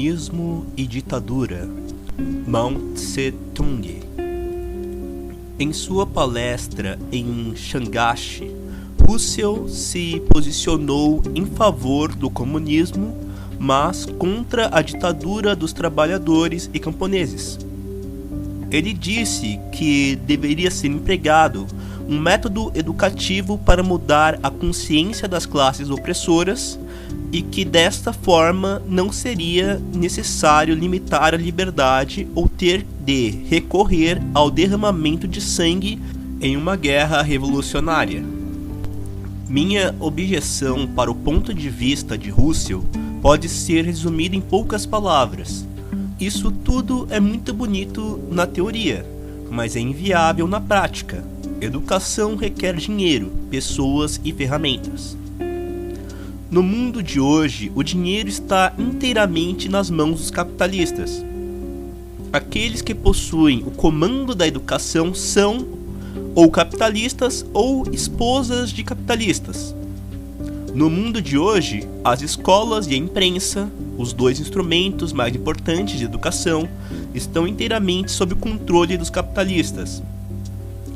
Comunismo e ditadura. Mao Tse-tung. Em sua palestra em Shangashi, Russell se posicionou em favor do comunismo, mas contra a ditadura dos trabalhadores e camponeses. Ele disse que deveria ser empregado um método educativo para mudar a consciência das classes opressoras e que desta forma não seria necessário limitar a liberdade ou ter de recorrer ao derramamento de sangue em uma guerra revolucionária. Minha objeção para o ponto de vista de Russell pode ser resumida em poucas palavras. Isso tudo é muito bonito na teoria, mas é inviável na prática. Educação requer dinheiro, pessoas e ferramentas. No mundo de hoje, o dinheiro está inteiramente nas mãos dos capitalistas. Aqueles que possuem o comando da educação são ou capitalistas ou esposas de capitalistas. No mundo de hoje, as escolas e a imprensa, os dois instrumentos mais importantes de educação, estão inteiramente sob o controle dos capitalistas.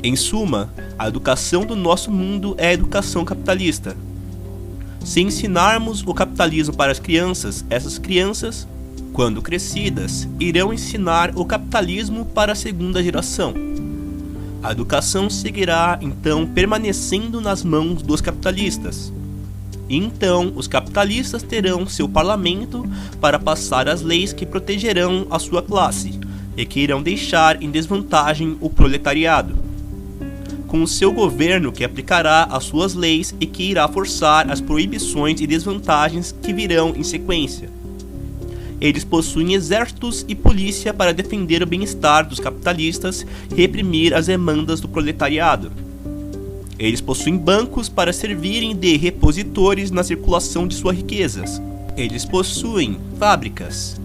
Em suma, a educação do nosso mundo é a educação capitalista. Se ensinarmos o capitalismo para as crianças, essas crianças, quando crescidas, irão ensinar o capitalismo para a segunda geração. A educação seguirá, então, permanecendo nas mãos dos capitalistas. E então, os capitalistas terão seu parlamento para passar as leis que protegerão a sua classe e que irão deixar em desvantagem o proletariado. Com o seu governo que aplicará as suas leis e que irá forçar as proibições e desvantagens que virão em sequência. Eles possuem exércitos e polícia para defender o bem-estar dos capitalistas e reprimir as demandas do proletariado. Eles possuem bancos para servirem de repositores na circulação de suas riquezas. Eles possuem fábricas,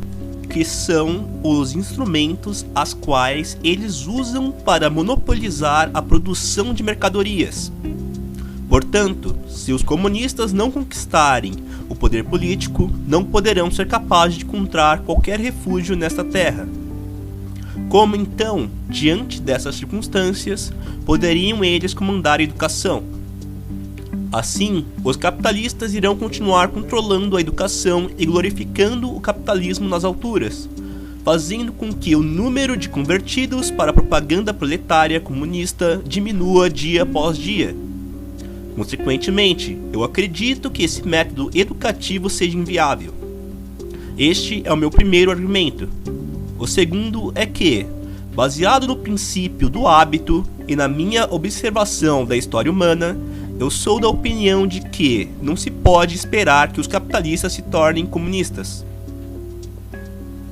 que são os instrumentos as quais eles usam para monopolizar a produção de mercadorias. Portanto, se os comunistas não conquistarem o poder político, não poderão ser capazes de encontrar qualquer refúgio nesta terra. Como então, diante dessas circunstâncias, poderiam eles comandar a educação? Assim, os capitalistas irão continuar controlando a educação e glorificando o capitalismo nas alturas, fazendo com que o número de convertidos para a propaganda proletária comunista diminua dia após dia. Consequentemente, eu acredito que esse método educativo seja inviável. Este é o meu primeiro argumento. O segundo é que, baseado no princípio do hábito e na minha observação da história humana, eu sou da opinião de que não se pode esperar que os capitalistas se tornem comunistas.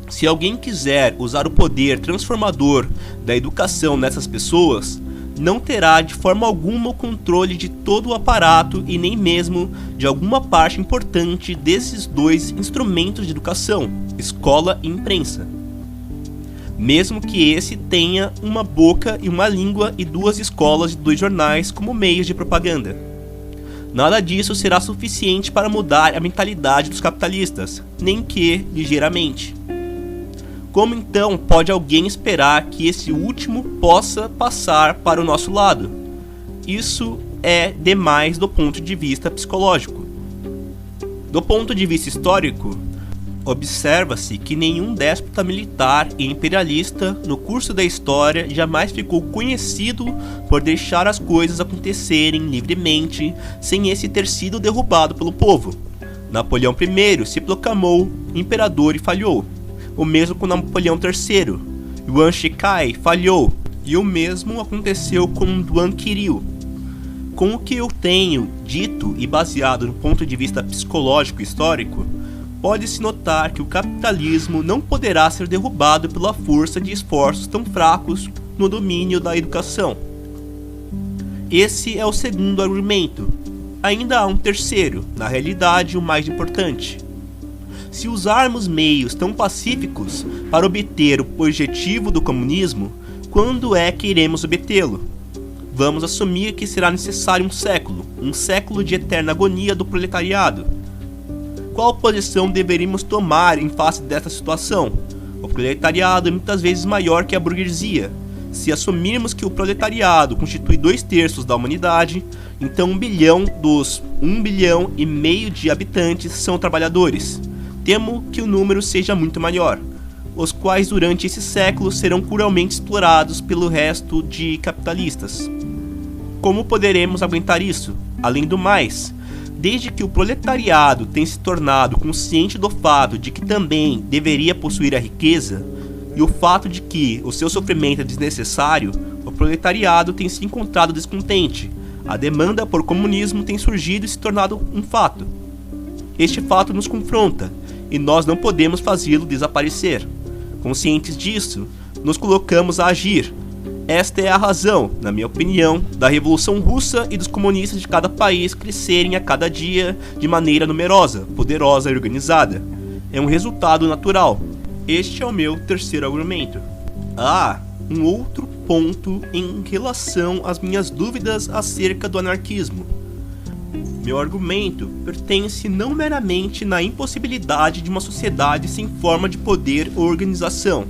Se alguém quiser usar o poder transformador da educação nessas pessoas, não terá de forma alguma o controle de todo o aparato e nem mesmo de alguma parte importante desses dois instrumentos de educação, escola e imprensa. Mesmo que esse tenha uma boca e uma língua e duas escolas e dois jornais como meios de propaganda. Nada disso será suficiente para mudar a mentalidade dos capitalistas, nem que ligeiramente. Como então pode alguém esperar que esse último possa passar para o nosso lado? Isso é demais do ponto de vista psicológico. Do ponto de vista histórico, observa-se que nenhum déspota militar e imperialista no curso da história jamais ficou conhecido por deixar as coisas acontecerem livremente sem esse ter sido derrubado pelo povo. Napoleão I se proclamou imperador e falhou. O mesmo com Napoleão III. Yuan Shikai falhou. E o mesmo aconteceu com Duan Kiril. Com o que eu tenho dito e baseado no ponto de vista psicológico e histórico, pode-se notar que o capitalismo não poderá ser derrubado pela força de esforços tão fracos no domínio da educação. Esse é o segundo argumento. Ainda há um terceiro, na realidade o mais importante. Se usarmos meios tão pacíficos para obter o objetivo do comunismo, quando é que iremos obtê-lo? Vamos assumir que será necessário um século de eterna agonia do proletariado. qual posição deveríamos tomar em face dessa situação? O proletariado é muitas vezes maior que a burguesia. Se assumirmos que o proletariado constitui 2/3 da humanidade, então 1 bilhão dos 1,5 bilhão de habitantes são trabalhadores. Temo que o número seja muito maior, os quais durante esse século serão cruelmente explorados pelo resto de capitalistas. Como poderemos aguentar isso? Além do mais, desde que o proletariado tem se tornado consciente do fato de que também deveria possuir a riqueza, e o fato de que o seu sofrimento é desnecessário, o proletariado tem se encontrado descontente. A demanda por comunismo tem surgido e se tornado um fato. Este fato nos confronta, e nós não podemos fazê-lo desaparecer. Conscientes disso, nos colocamos a agir. Esta é a razão, na minha opinião, da Revolução Russa e dos comunistas de cada país crescerem a cada dia de maneira numerosa, poderosa e organizada. É um resultado natural. Este é o meu terceiro argumento. Um outro ponto em relação às minhas dúvidas acerca do anarquismo. Meu argumento pertence não meramente na impossibilidade de uma sociedade sem forma de poder ou organização.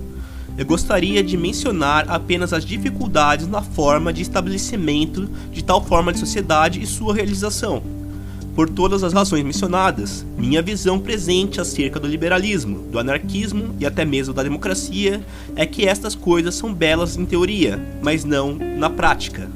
Eu gostaria de mencionar apenas as dificuldades na forma de estabelecimento de tal forma de sociedade e sua realização. Por todas as razões mencionadas, minha visão presente acerca do liberalismo, do anarquismo e até mesmo da democracia é que estas coisas são belas em teoria, mas não na prática.